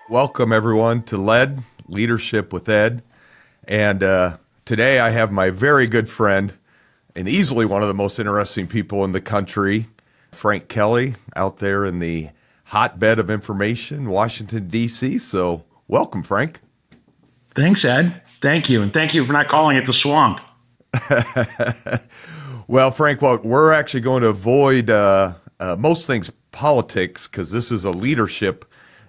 Welcome, everyone, to LED, Leadership with Ed. And today I have my very good friend and easily one of the most interesting people in the country, Frank Kelly, out there in the hotbed of information, Washington, D.C. So welcome, Frank. Thanks, Ed. Thank you. And thank you for not calling it the swamp. Well, Frank, we're actually going to avoid most things politics because this is a leadership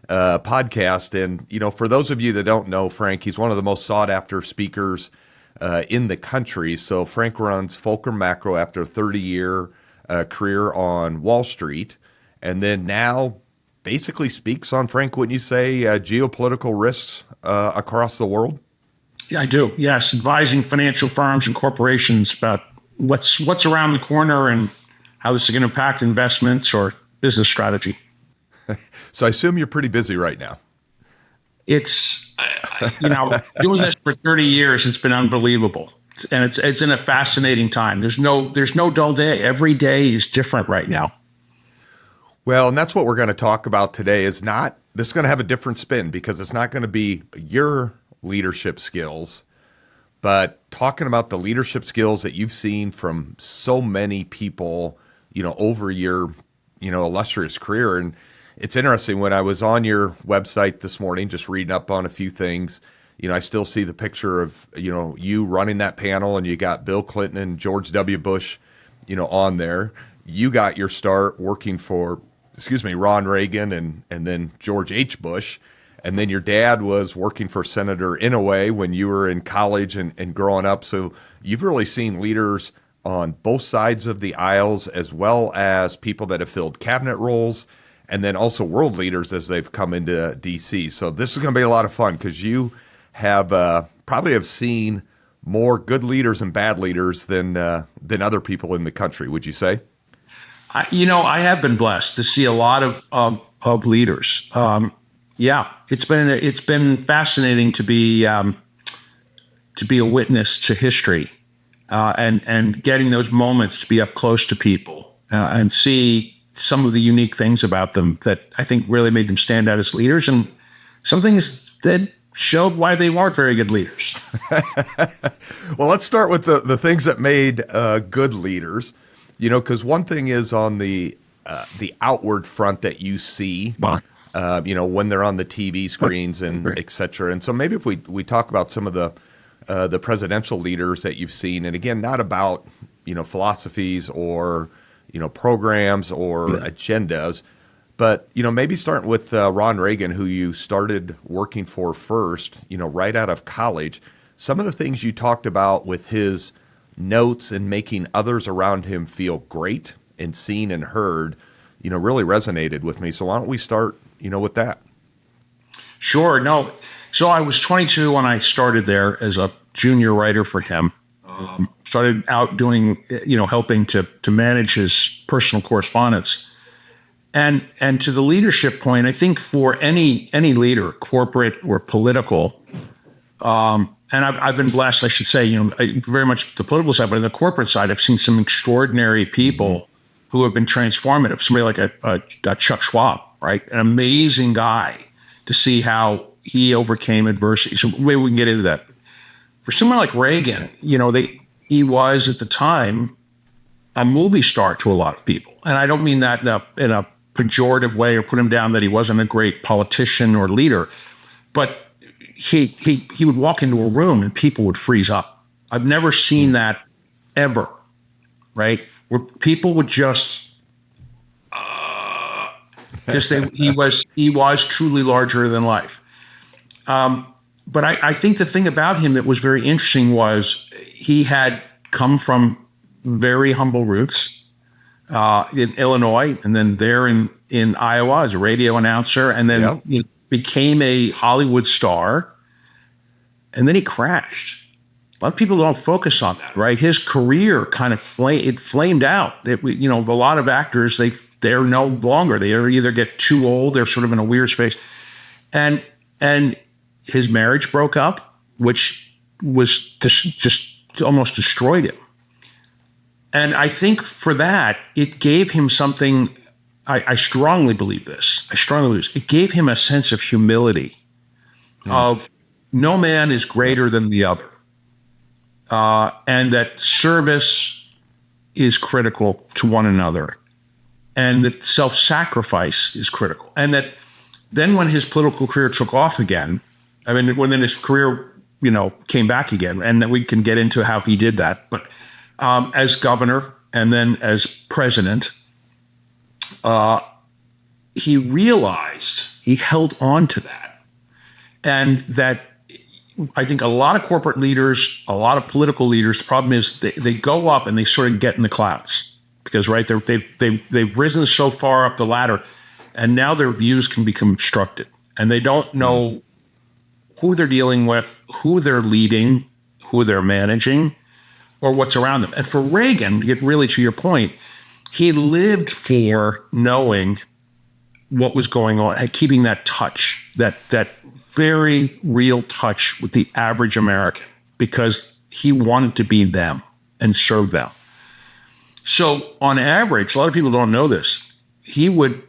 podcast. And, you know, for those of you that don't know Frank, he's one of the most sought after speakers in the country. So Frank runs Fulcrum Macro after a 30-year career on Wall Street, and then now basically speaks on, Frank, wouldn't you say, geopolitical risks across the world? Yeah, I do. Yes. Advising financial firms and corporations about what's around the corner and how this is going to impact investments or business strategy. So I assume you're pretty busy right now. It's, doing this for 30 years, it's been unbelievable. And it's in a fascinating time. There's no dull day. Every day is different right now. Well, and that's what we're going to talk about today. This is going to have a different spin because it's not going to be your leadership skills, but talking about the leadership skills that you've seen from so many people, over your, illustrious career. And it's interesting, when I was on your website this morning, just reading up on a few things, I still see the picture of, you running that panel, and you got Bill Clinton and George W. Bush, on there. You got your start working for, Ronald Reagan and then George H. Bush. And then your dad was working for Senator Inouye when you were in college and growing up. So you've really seen leaders on both sides of the aisles, as well as people that have filled cabinet roles, and then also world leaders as they've come into D.C. So this is going to be a lot of fun because you have probably have seen more good leaders and bad leaders than other people in the country. Would you say? I have been blessed to see a lot of leaders. It's been fascinating to be a witness to history and getting those moments to be up close to people and see some of the unique things about them that I think really made them stand out as leaders, and some things that showed why they weren't very good leaders. Well, let's start with the things that made good leaders, because one thing is on the outward front that you see, when they're on the TV screens and et cetera. And so maybe if we talk about some of the presidential leaders that you've seen, and again, not about, philosophies or, programs or agendas, but, maybe starting with Ron Reagan, who you started working for first, right out of college. Some of the things you talked about with his notes and making others around him feel great and seen and heard, really resonated with me. So why don't we start, with that? Sure. No. So I was 22 when I started there as a junior writer for him. Started out doing, helping to manage his personal correspondence. And to the leadership point, I think for any leader, corporate or political, and I've been blessed, I should say, very much the political side, but on the corporate side, I've seen some extraordinary people who have been transformative. Somebody like a Chuck Schwab, right? An amazing guy to see how he overcame adversity. So maybe we can get into that. For someone like Reagan, he was at the time a movie star to a lot of people. And I don't mean that in a pejorative way or put him down that he wasn't a great politician or leader, but he would walk into a room and people would freeze up. I've never seen that ever, right? Where people would he was truly larger than life. But I think the thing about him that was very interesting was he had come from very humble roots in Illinois, and then there in Iowa as a radio announcer, and then became a Hollywood star, and then he crashed. A lot of people don't focus on that, right? His career kind of flamed out. A lot of actors, they're no longer. They either get too old, they're sort of in a weird space, and his marriage broke up, which was just almost destroyed him. And I think for that, it gave him something. I strongly believe this. It gave him a sense of humility, of no man is greater than the other, and that service is critical to one another, and that self-sacrifice is critical. And that then when his political career took off again, I mean, when then his career, came back again, and that we can get into how he did that. But as governor and then as president, he realized he held on to that. And that I think a lot of corporate leaders, a lot of political leaders, the problem is they go up and they sort of get in the clouds because, right, they've risen so far up the ladder, and now their views can become obstructed. And they don't know who they're dealing with, who they're leading, who they're managing, or what's around them. And for Reagan, to get really to your point, he lived for knowing what was going on, keeping that touch, that very real touch with the average American, because he wanted to be them and serve them. So on average, a lot of people don't know this, he would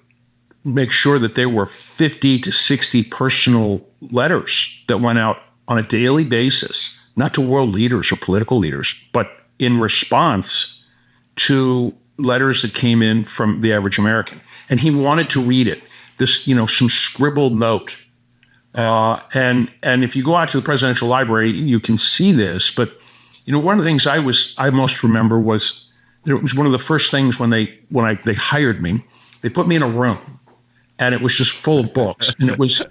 make sure that there were 50 to 60 personal letters that went out on a daily basis, not to world leaders or political leaders, but in response to letters that came in from the average American. And he wanted to read it, this, some scribbled note. And if you go out to the presidential library, you can see this. But, one of the things I most remember was, it was one of the first things when they hired me, they put me in a room, and it was just full of books. And it was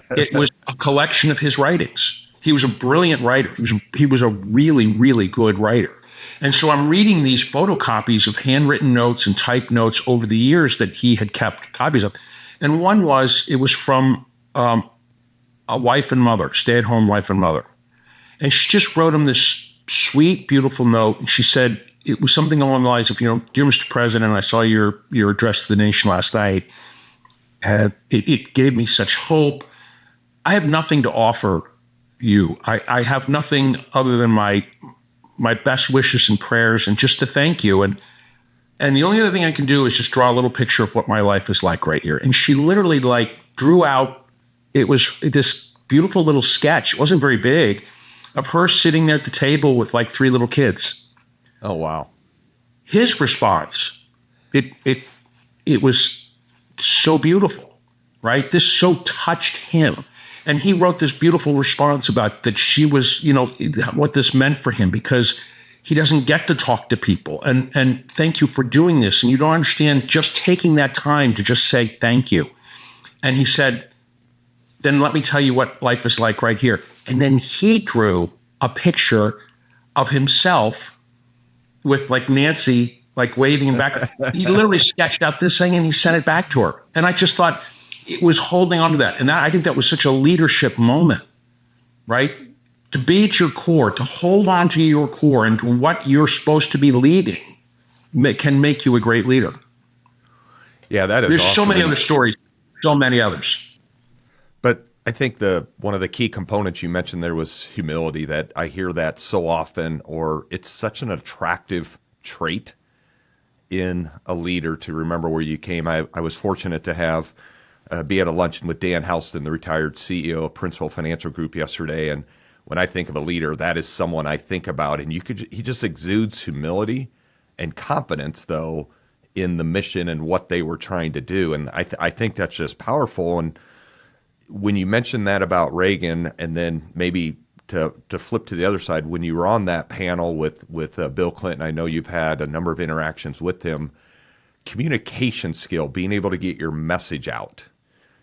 a collection of his writings. He was a brilliant writer. He was a really, really good writer. And so I'm reading these photocopies of handwritten notes and typed notes over the years that he had kept copies of. And it was from a wife and mother, stay-at-home wife and mother. And she just wrote him this sweet, beautiful note. And she said, it was something along the lines of, Dear Mr. President, I saw your address to the nation last night. It gave me such hope. I have nothing to offer you. I have nothing other than my best wishes and prayers, and just to thank you. And the only other thing I can do is just draw a little picture of what my life is like right here. And she literally drew out, it was this beautiful little sketch. It wasn't very big, of her sitting there at the table with 3 little kids. Oh, wow. His response, it was so beautiful, right? This so touched him. And he wrote this beautiful response about that she was, what this meant for him, because he doesn't get to talk to people. And thank you for doing this. And you don't understand just taking that time to just say thank you. And he said, then let me tell you what life is like right here. And then he drew a picture of himself with Nancy, waving him back. He literally sketched out this thing and he sent it back to her. And I just thought it was holding on to that. And I think that was such a leadership moment, right? To be at your core, to hold on to your core and to what you're supposed to be leading can make you a great leader. Yeah, that is There's awesome. so many other stories, so many others. But I think one of the key components you mentioned there was humility. That I hear that so often, or it's such an attractive trait in a leader to remember where you came. I was fortunate to be at a luncheon with Dan Houston, the retired CEO of Principal Financial Group, yesterday. And when I think of a leader, that is someone I think about. And he just exudes humility and confidence, though, in the mission and what they were trying to do. And I think that's just powerful. And when you mentioned that about Reagan, and then maybe to flip to the other side, when you were on that panel with Bill Clinton, I know you've had a number of interactions with him, communication skill, being able to get your message out.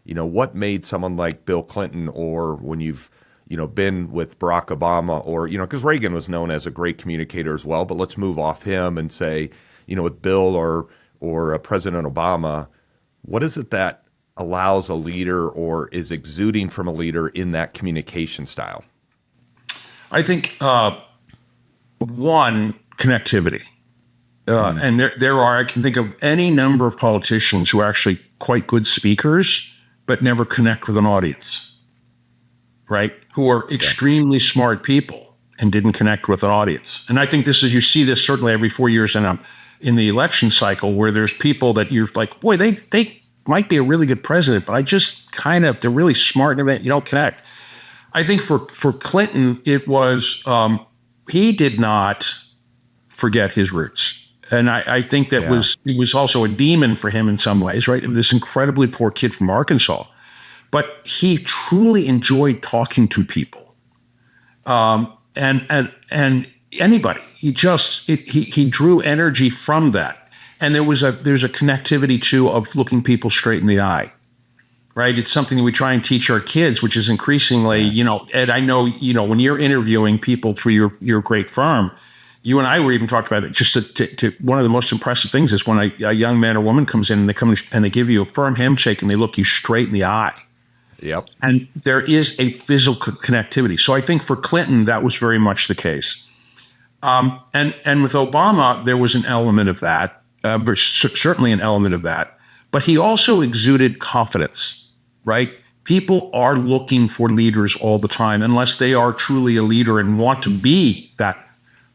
What made someone like Bill Clinton, or when you've been with Barack Obama, or because Reagan was known as a great communicator as well, but let's move off him and say, with Bill or President Obama, what is it that allows a leader or is exuding from a leader in that communication style? I think one, connectivity. And there are, I can think of any number of politicians who are actually quite good speakers, but never connect with an audience, right? Who are extremely smart people and didn't connect with an audience. And I think you see this certainly every 4 years in the election cycle, where there's people that you're like, boy, they might be a really good president, but they're really smart and you don't connect. I think for Clinton, it was, he did not forget his roots. And I think that it was also a demon for him in some ways, right? This incredibly poor kid from Arkansas, but he truly enjoyed talking to people, and anybody. He drew energy from that, and there's a connectivity too of looking people straight in the eye, right? It's something that we try and teach our kids, which is increasingly, Ed, I know, when you're interviewing people for your great firm. You and I were even talked about it. Just to one of the most impressive things is when a young man or woman comes in and they give you a firm handshake and they look you straight in the eye. Yep. And there is a physical connectivity. So I think for Clinton, that was very much the case. And with Obama, there was an element of that, certainly an element of that. But he also exuded confidence, right? People are looking for leaders all the time, unless they are truly a leader and want to be that.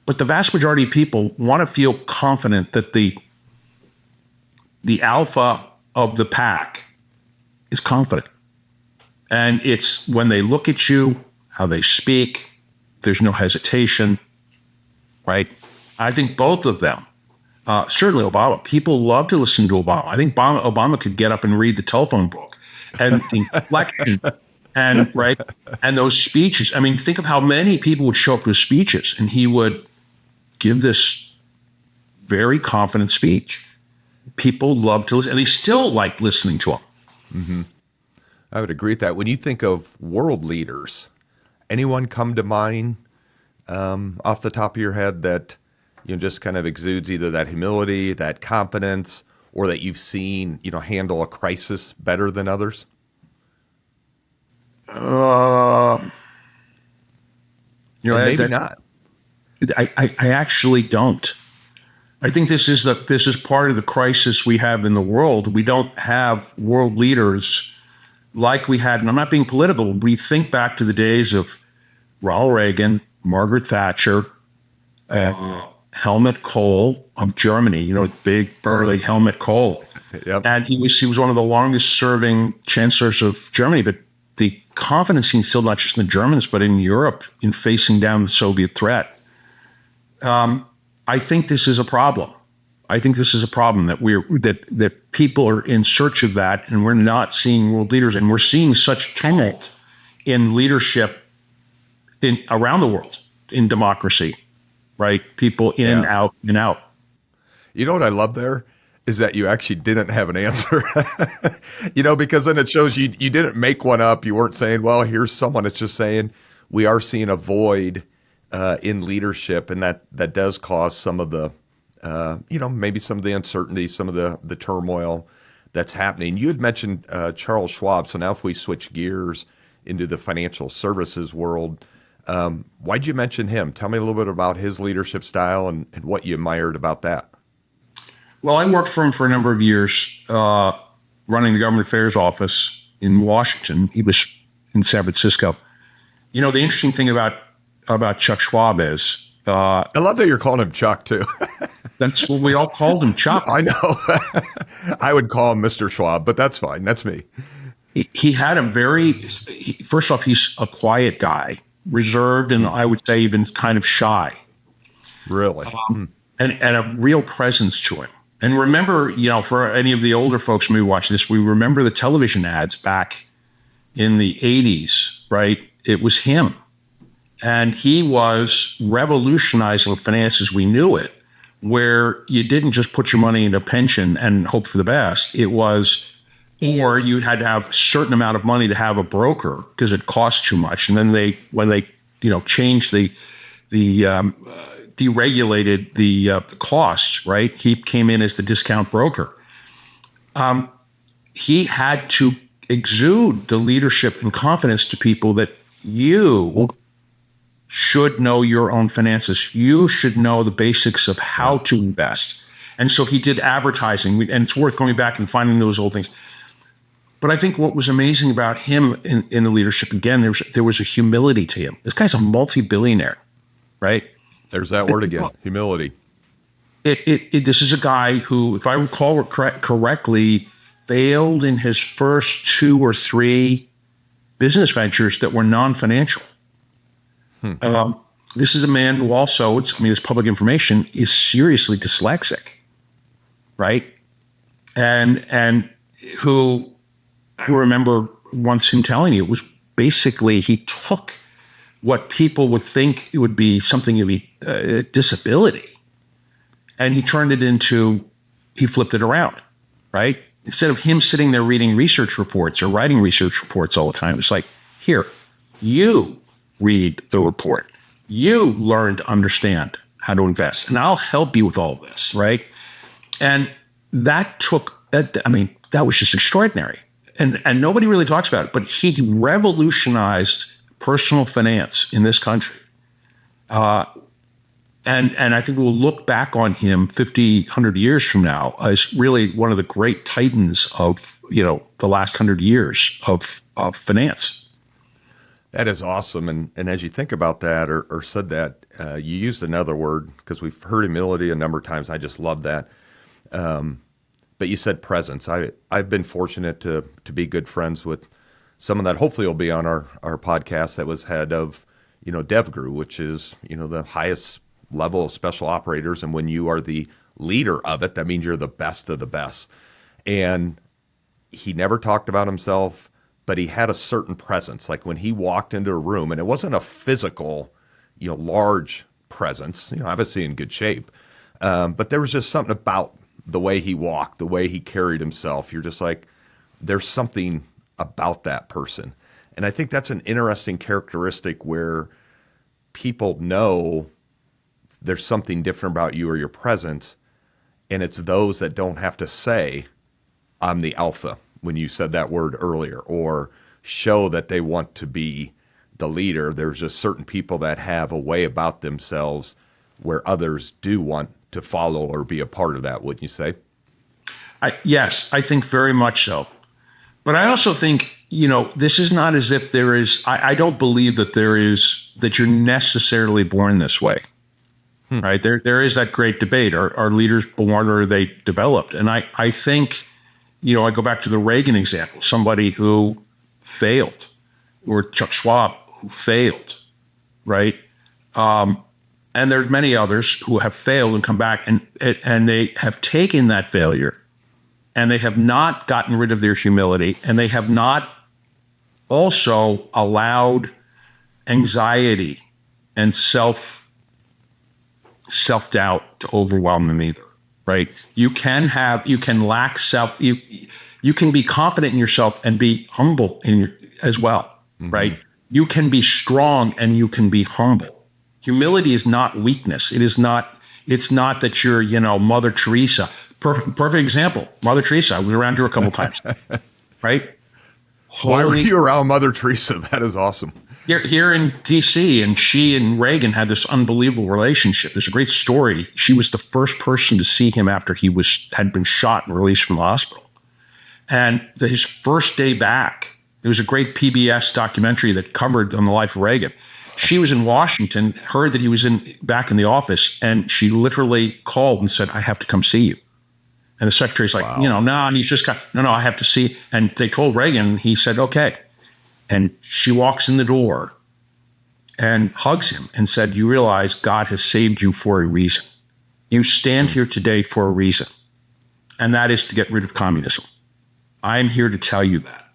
But the vast majority of people want to feel confident that the alpha of the pack is confident. And it's when they look at you, how they speak, there's no hesitation, right? I think both of them, certainly Obama, people love to listen to Obama. I think Obama could get up and read the telephone book and the inflection and right. And those speeches, I mean, think of how many people would show up to his speeches and he would give this very confident speech. People love to listen, and they still like listening to him. Mm-hmm. I would agree with that. When you think of world leaders, anyone come to mind off the top of your head that just kind of exudes either that humility, that confidence, or that you've seen handle a crisis better than others? Maybe not. I actually don't. I think this is part of the crisis we have in the world. We don't have world leaders like we had, and I'm not being political. We think back to the days of Ronald Reagan, Margaret Thatcher, Helmut Kohl of Germany. Big burly Helmut Kohl. Yep. And he was one of the longest serving chancellors of Germany. But the confidence he instilled not just in the Germans but in Europe in facing down the Soviet threat. I think this is a problem. I think this is a problem that people are in search of that, and we're not seeing world leaders, and we're seeing such tumult in leadership around the world in democracy, right? People in, out, and out. You know what I love there is that you actually didn't have an answer, because then it shows you didn't make one up. You weren't saying, well, here's someone. It's just saying we are seeing a void in leadership, and that does cause some of the, maybe some of the uncertainty, some of the turmoil that's happening. You had mentioned Charles Schwab. So now if we switch gears into the financial services world, why'd you mention him? Tell me a little bit about his leadership style and what you admired about that. Well, I worked for him for a number of years, running the government affairs office in Washington. He was in San Francisco. The interesting thing about Chuck Schwab is, I love that you're calling him Chuck too. That's what we all called him, Chuck. I know. I would call him Mr. Schwab, but that's fine. That's me. He had first off, he's a quiet guy, reserved, and I would say even kind of shy. Really? And a real presence to him. And remember, for any of the older folks who may watch this, we remember the television ads back in the 80s, right? It was him. And he was revolutionizing finance as we knew it, where you didn't just put your money in a pension and hope for the best. It was, or you had to have a certain amount of money to have a broker because it cost too much. And then when they changed deregulated the costs, right? He came in as the discount broker. He had to exude the leadership and confidence to people that you should know your own finances. You should know the basics of how to invest. And so he did advertising, and it's worth going back and finding those old things. But I think what was amazing about him in the leadership, again, there was a humility to him. This guy's a multi-billionaire. right? There's that word again, humility. This is a guy who, if I recall correctly, failed in his first 2 or 3 business ventures that were non-financial. This is a man who also, it's public information, is seriously dyslexic, right? And who I remember once him telling me it was basically he took what people would think it would be something of a disability, and he turned it into, he flipped it around, right? Instead of him sitting there reading research reports or writing research reports all the time, it's like, here, you read the report. You learn to understand how to invest, and I'll help you with all this, right? And that was just extraordinary. And nobody really talks about it, but he revolutionized personal finance in this country. And I think we'll look back on him 50, 100 years from now as really one of the great titans of, the last 100 years of finance. That is awesome. And as you think about that or said that, you used another word because we've heard humility a number of times. I just love that. But you said presence. I've been fortunate to be good friends with someone that hopefully will be on our podcast that was head of, DevGru, which is, the highest level of special operators. And when you are the leader of it, that means you're the best of the best. And he never talked about himself, but he had a certain presence. Like when he walked into a room, and it wasn't a physical, large presence, obviously in good shape. But there was just something about the way he walked, the way he carried himself. You're just like, there's something about that person. And I think that's an interesting characteristic where people know there's something different about you or your presence. And it's those that don't have to say, I'm the alpha, when you said that word earlier, or show that they want to be the leader. There's just certain people that have a way about themselves where others do want to follow or be a part of that, wouldn't you say? Yes, I think very much so. But I also think, this is not as if there is, I don't believe that that you're necessarily born this way, right? There is that great debate. Are leaders born or are they developed? And I think, I go back to the Reagan example, somebody who failed, or Chuck Schwab who failed, right? And there's many others who have failed and come back and they have taken that failure and they have not gotten rid of their humility, and they have not also allowed anxiety and self-doubt to overwhelm them either, right? You can lack you can be confident in yourself and be humble as well, right? You can be strong and you can be humble. Humility is not weakness. It's not that you're, Mother Teresa. Perfect example. Mother Teresa. I was around her a couple times, right? Why were you around Mother Teresa? That is awesome. Here in D.C., and she and Reagan had this unbelievable relationship. There's a great story. She was the first person to see him after he had been shot and released from the hospital. And his first day back, there was a great PBS documentary that covered on the life of Reagan. She was in Washington, heard that he was back in the office, and she literally called and said, I have to come see you. And the secretary's like, wow. No, and he's just no, I have to see. And they told Reagan, he said, okay. And she walks in the door and hugs him and said, you realize God has saved you for a reason. You stand here today for a reason, and that is to get rid of communism. I'm here to tell you that.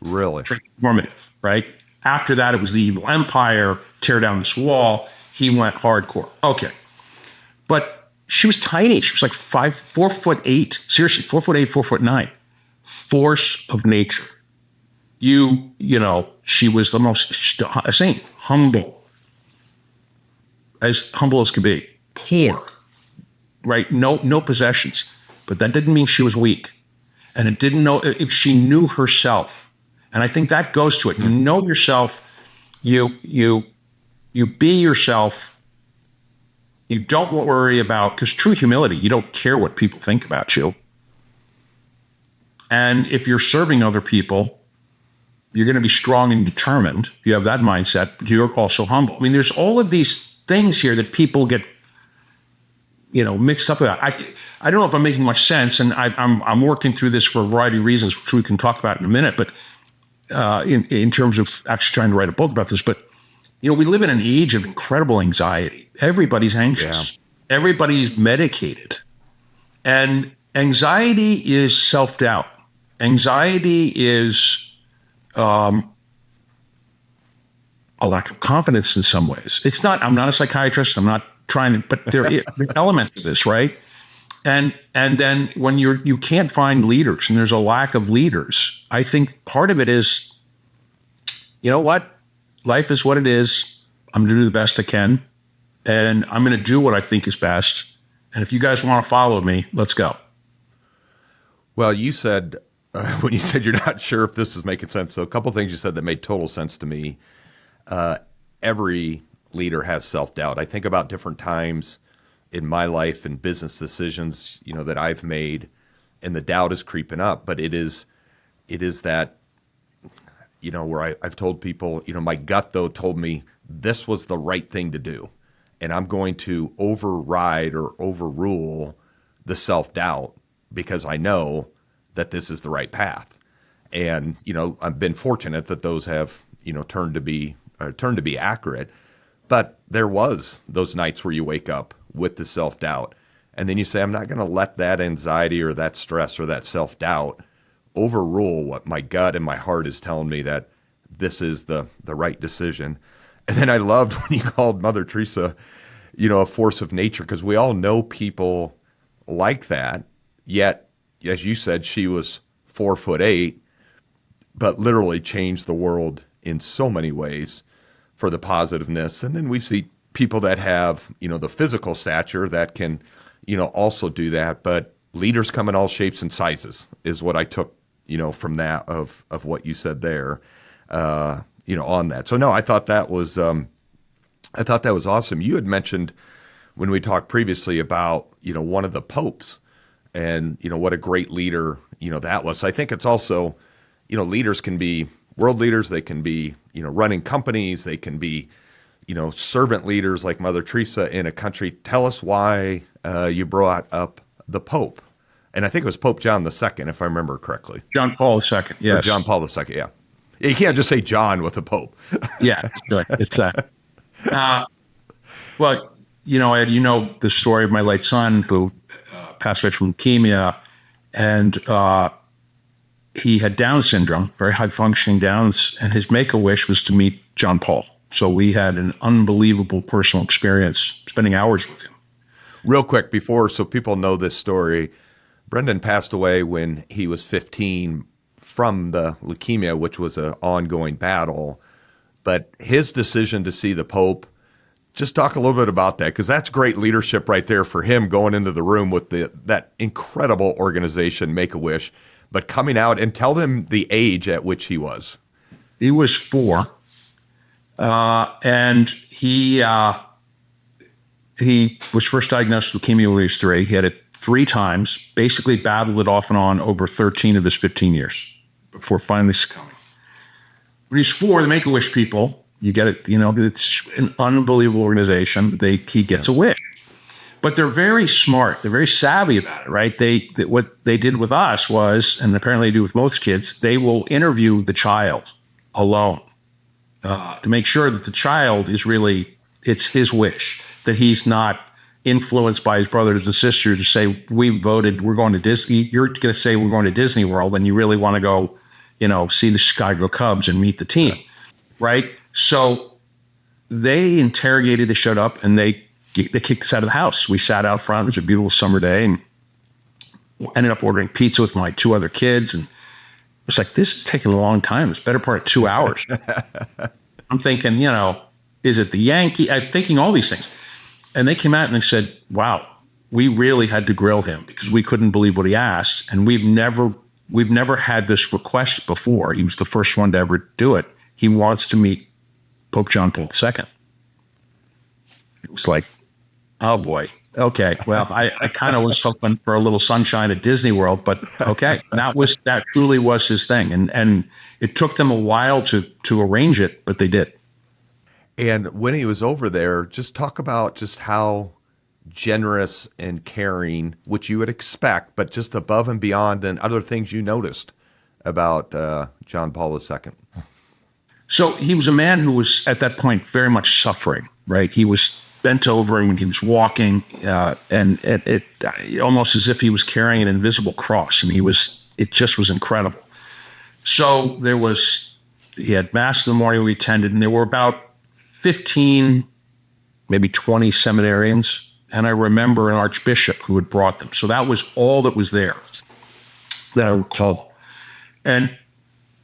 Really? Transformative, right? After that, it was the evil empire, tear down this wall. He went hardcore. Okay. But she was tiny. She was like 4'8". Seriously, 4'8", 4'9". Force of nature. She was the most saint, humble as could be, poor, right? No possessions. But that didn't mean she was weak. And it didn't know if she knew herself. And I think that goes to it. You know yourself, you be yourself. You don't worry about, because true humility, you don't care what people think about you. And if you're serving other people, You're going to be strong and determined. If you have that mindset, you're also humble. I mean, there's all of these things here that people get, mixed up with. I don't know if I'm making much sense, and I'm working through this for a variety of reasons, which we can talk about in a minute. But in terms of actually trying to write a book about this, but we live in an age of incredible anxiety. Everybody's anxious. Yeah. Everybody's medicated, and anxiety is self-doubt. Anxiety is a lack of confidence in some ways. It's not. I'm not a psychiatrist. I'm not trying to, but there are elements of this, right? And then when you can't find leaders, and there's a lack of leaders, I think part of it is, what? Life is what it is. I'm going to do the best I can, and I'm going to do what I think is best. And if you guys want to follow me, let's go. Well, you said, when you said you're not sure if this is making sense, so a couple things you said that made total sense to me. Every leader has self-doubt. I think about different times in my life and business decisions, that I've made, and the doubt is creeping up. But it is that, where I've told people, my gut though told me this was the right thing to do, and I'm going to override or overrule the self-doubt because I know that this is the right path. And I've been fortunate that those have turned to be accurate. But there was those nights where you wake up with the self-doubt, and then you say, I'm not going to let that anxiety or that stress or that self-doubt overrule what my gut and my heart is telling me that this is the right decision. And then I loved when you called Mother Teresa, a force of nature, because we all know people like that. Yet, as you said, she was 4'8", but literally changed the world in so many ways for the positiveness. And then we see people that have, the physical stature that can, also do that. But leaders come in all shapes and sizes is what I took, from that of what you said there, on that. So no, I thought that was awesome. You had mentioned when we talked previously about, one of the popes and, what a great leader, that was. So I think it's also, leaders can be world leaders. They can be, running companies. They can be, servant leaders like Mother Teresa in a country. Tell us why you brought up the Pope. And I think it was Pope John II, if I remember correctly. John Paul II, yes. Or John Paul II, yeah. You can't just say John with the Pope. Yeah, good. It's well, Ed, the story of my late son who passed away from leukemia, and he had Down syndrome, very high functioning Downs, and his make-a-wish was to meet John Paul. So we had an unbelievable personal experience spending hours with him. Real quick, so people know this story, Brendan passed away when he was 15 from the leukemia, which was an ongoing battle. But his decision to see the Pope, just talk a little bit about that, because that's great leadership right there for him, going into the room with that incredible organization, Make-A-Wish, but coming out and tell them the age at which he was. He was 4, and he was first diagnosed with leukemia when he was 3. He had it 3 times, basically battled it off and on over 13 of his 15 years before finally succumbing. When he's 4, the Make-A-Wish people, you get it, it's an unbelievable organization. He gets a wish. But they're very smart. They're very savvy about it, right? What they did with us was, and apparently they do with most kids, they will interview the child alone to make sure that the child is really, it's his wish, that he's not influenced by his brothers and sisters to say, we voted, we're going to Disney. You're going to say we're going to Disney World, and you really want to go, see the Chicago Cubs and meet the team, right? So they showed up, and they kicked us out of the house. We sat out front. It was a beautiful summer day, and ended up ordering pizza with my 2 other kids. And it was like, this is taking a long time. It's better part of 2 hours. I'm thinking, is it the Yankee? I'm thinking all these things. And they came out and they said, wow, we really had to grill him because we couldn't believe what he asked. And we've never had this request before. He was the first one to ever do it. He wants to meet Pope John Paul II. It was like, Oh boy. Okay. Well, I kind of was hoping for a little sunshine at Disney World, but okay. That truly was his thing. And it took them a while to arrange it, but they did. And when he was over there, just talk about just how generous and caring, which you would expect, but just above and beyond, and other things you noticed about John Paul II. So he was a man who was at that point very much suffering, right? He was bent over and when he was walking, and it almost as if he was carrying an invisible cross, and it just was incredible. So he had mass in the morning we attended, and there were about 15, maybe 20 seminarians. And I remember an archbishop who had brought them. So that was all that was there that I recall. And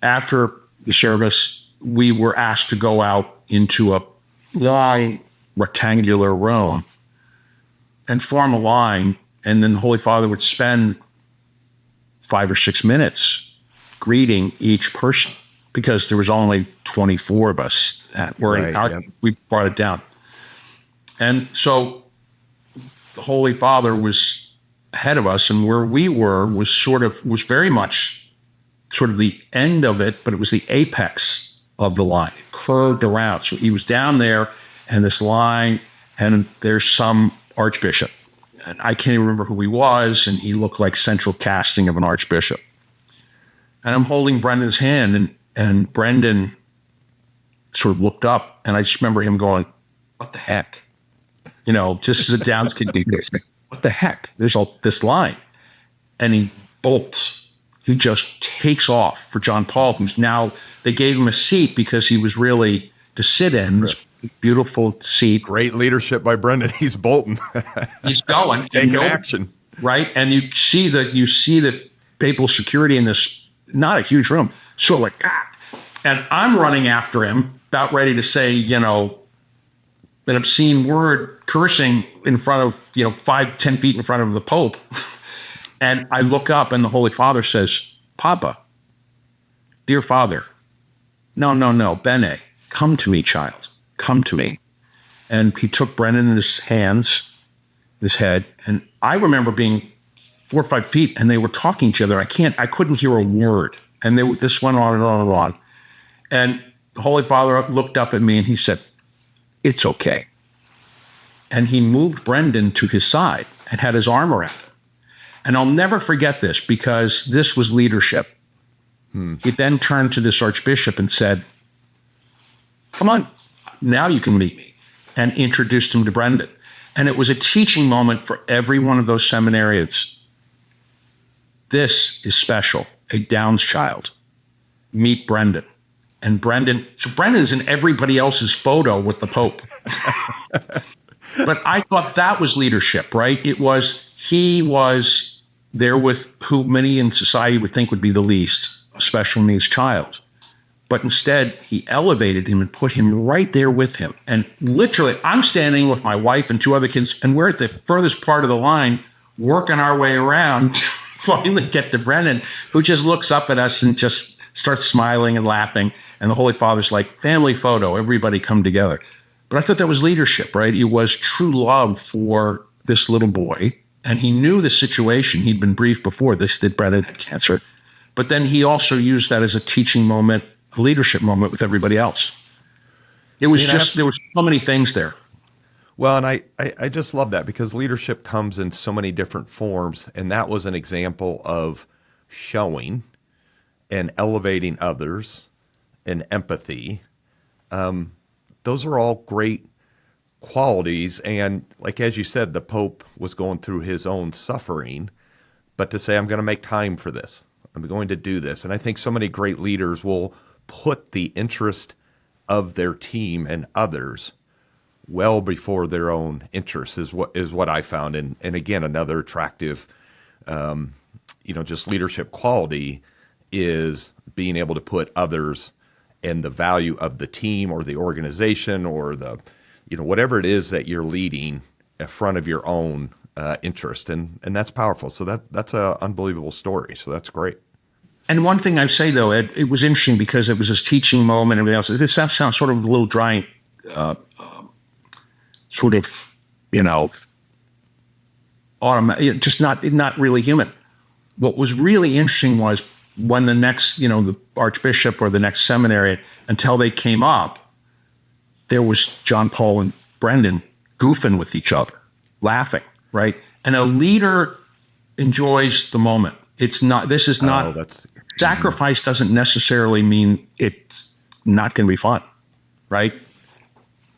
after the service, we were asked to go out into a long rectangular room and form a line. And then the Holy Father would spend 5 or 6 minutes greeting each person because there was only 24 of us we brought it down. And so the Holy Father was ahead of us, and where we were was very much sort of the end of it, but it was the apex of the line. It curved around. So he was down there and this line, and there's some archbishop. And I can't even remember who he was, and he looked like central casting of an archbishop. And I'm holding Brendan's hand, and Brendan sort of looked up, and I just remember him going, "What the heck?" Just as a Downs kid, what the heck? There's this line. And he bolts. He just takes off for John Paul, who's now, they gave him a seat because he was really to sit in. This beautiful seat. Great leadership by Brendan. He's bolting. He's going. Taking action. Right? And you see the papal security in this, not a huge room. So like, and I'm running after him, about ready to say, an obscene word, cursing in front of, 5-10 feet in front of the Pope. And I look up and the Holy Father says, "Papa, dear Father, no, Bene, come to me, child, come to me." And he took Brendan in his hands, his head. And I remember being 4 or 5 feet and they were talking to each other. I couldn't hear a word. And this went on and on and on. And the Holy Father looked up at me and he said, "It's okay." And he moved Brendan to his side and had his arm around him. And I'll never forget this because this was leadership. He then turned to this archbishop and said, "Come on, now you can meet me," and introduced him to Brendan. And it was a teaching moment for every one of those seminarians. This is special, a Downs child. Meet Brendan. And Brendan is in everybody else's photo with the Pope. But I thought that was leadership, right? He was there with who many in society would think would be the least, a special needs child. But instead, he elevated him and put him right there with him. And literally, I'm standing with my wife and 2 other kids, and we're at the furthest part of the line, working our way around, finally get to Brendan, who just looks up at us and just starts smiling and laughing. And the Holy Father's like, "Family photo, everybody come together." But I thought that was leadership, right? It was true love for this little boy. And he knew the situation. He'd been briefed before this, that Brendan had cancer. But then he also used that as a teaching moment, a leadership moment with everybody else. There were so many things there. Well, and I just love that because leadership comes in so many different forms. And that was an example of showing and elevating others and empathy. Those are all great qualities. And like, as you said, the Pope was going through his own suffering, but to say, I'm going to make time for this, I'm going to do this. And I think so many great leaders will put the interest of their team and others well before their own interests is what I found. And again, another attractive, just leadership quality is being able to put others and the value of the team or the organization or the, whatever it is that you're leading in front of your own interest. And that's powerful. So that's an unbelievable story. So that's great. And one thing I say, though, Ed, it was interesting because it was this teaching moment and everything else. This sounds sort of a little dry, sort of, automatic, just not really human. What was really interesting was when the next, the archbishop or the next seminary, until they came up, there was John Paul and Brendan goofing with each other, laughing, right? And a leader enjoys the moment. This is not, sacrifice doesn't necessarily mean it's not going to be fun, right?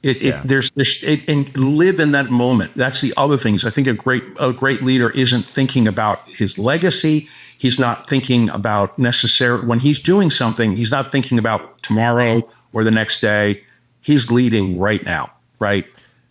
And live in that moment. That's the other things. I think a great leader isn't thinking about his legacy. He's not thinking about necessarily when he's doing something. He's not thinking about tomorrow or the next day. He's leading right now, right?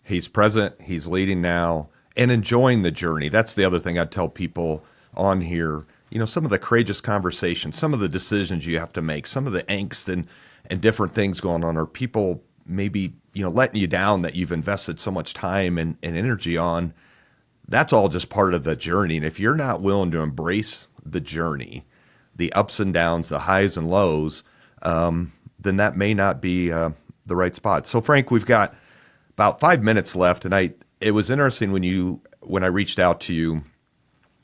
He's present. He's leading now and enjoying the journey. That's the other thing I'd tell people on here. Some of the courageous conversations, some of the decisions you have to make, some of the angst and different things going on, are people maybe letting you down that you've invested so much time and energy on. That's all just part of the journey. And if you're not willing to embrace the journey, the ups and downs, the highs and lows, then that may not be the right spot. So Frank, we've got about 5 minutes left, and it was interesting when I reached out to you,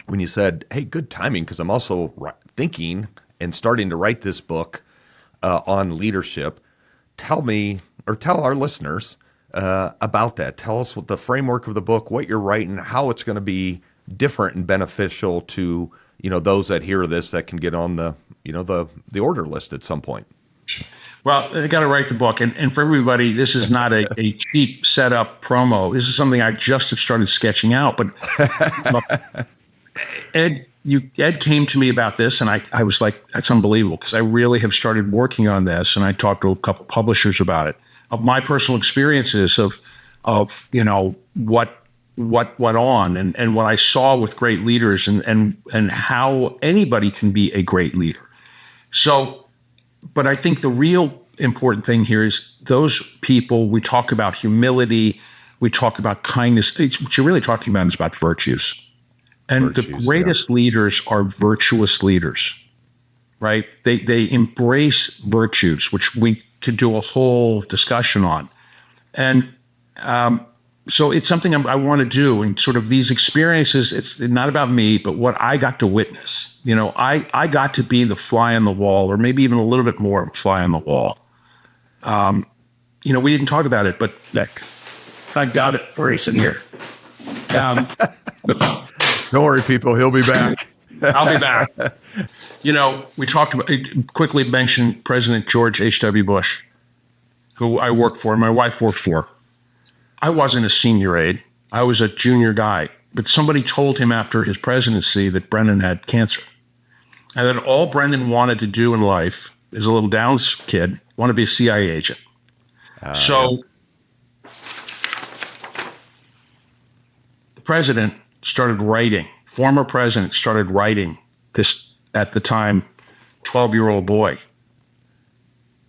when you said, "Hey, good timing," because I'm also thinking and starting to write this book on leadership. Tell me, or tell our listeners about that. Tell us what the framework of the book, what you're writing, how it's going to be different and beneficial to those that hear this that can get on the the order list at some point. Well, I got to write the book, and for everybody, this is not a cheap setup promo. This is something I just have started sketching out. But Ed came to me about this, and I was like, that's unbelievable, because I really have started working on this, and I talked to a couple publishers about it, of my personal experiences of what went on and what I saw with great leaders and how anybody can be a great leader. So, but I think the real important thing here is those people, we talk about humility, we talk about kindness. What you're really talking about is about virtues. And the greatest leaders are virtuous leaders, right? They embrace virtues, which we could do a whole discussion on. And so it's something I want to do. And sort of these experiences, it's not about me, but what I got to witness. I got to be the fly on the wall, or maybe even a little bit more fly on the wall. We didn't talk about it, but Nick, I got it for in here. Don't worry, people. He'll be back. I'll be back. We talked about, quickly mentioned President George H.W. Bush, who I worked for, my wife worked for. I wasn't a senior aide. I was a junior guy. But somebody told him after his presidency that Brendan had cancer. And that all Brendan wanted to do in life, as a little Downs kid, wanted to be a CIA agent. The president former president started writing this, at the time, 12-year-old boy.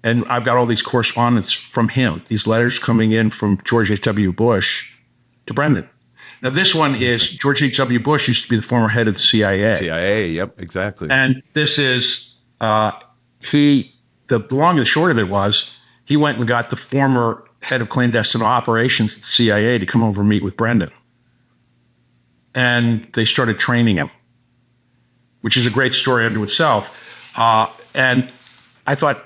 And I've got all these correspondence from him, these letters coming in from George H.W. Bush to Brendan. Now, this one is George H.W. Bush used to be the former head of the CIA. CIA, yep, exactly. And this is, the long and the short of it was, he went and got the former head of clandestine operations at the CIA to come over and meet with Brendan. And they started training him, which is a great story unto itself. And I thought,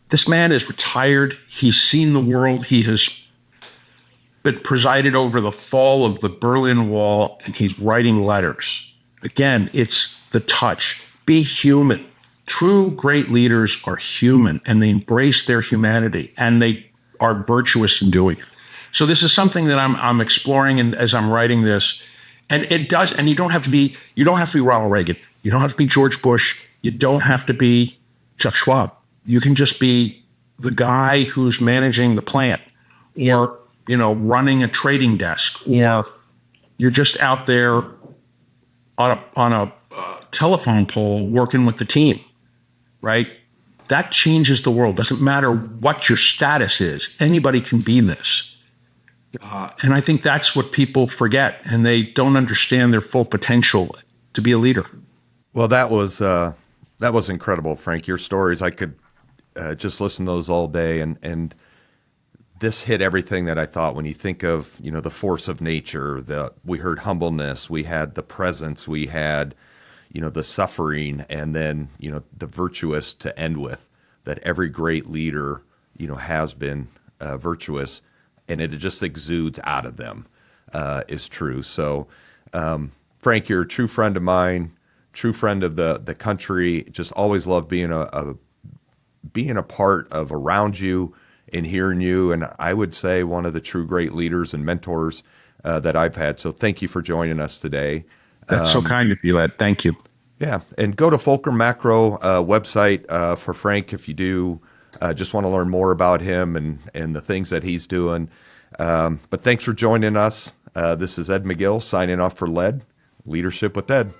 this man is retired. He's seen the world. He has been presided over the fall of the Berlin Wall, and he's writing letters. Again, it's the touch. Be human. True great leaders are human, and they embrace their humanity, and they are virtuous in doing it. So this is something that I'm exploring, and as I'm writing this, and it does. And you don't have to be Ronald Reagan. You don't have to be George Bush. You don't have to be Chuck Schwab. You can just be the guy who's managing the plant, or running a trading desk, or you're just out there on a telephone pole working with the team, right? That changes the world. Doesn't matter what your status is. Anybody can be this. And I think that's what people forget, and they don't understand their full potential to be a leader. Well, that was incredible, Frank. Your stories, I could just listen to those all day, and this hit everything that I thought. When you think of, the force of nature, we heard humbleness, we had the presence, we had, the suffering, and then, the virtuous to end with, that every great leader, has been virtuous, and it just exudes out of them, is true. So, Frank, you're a true friend of mine, true friend of the country. Just always love being a part of around you and hearing you. And I would say one of the true great leaders and mentors that I've had. So thank you for joining us today. That's so kind of you, Ed. Thank you. Yeah. And go to Fulcrum Macro website for Frank if you do just want to learn more about him and the things that he's doing. But thanks for joining us. This is Ed McGill signing off for Leadership with Ed.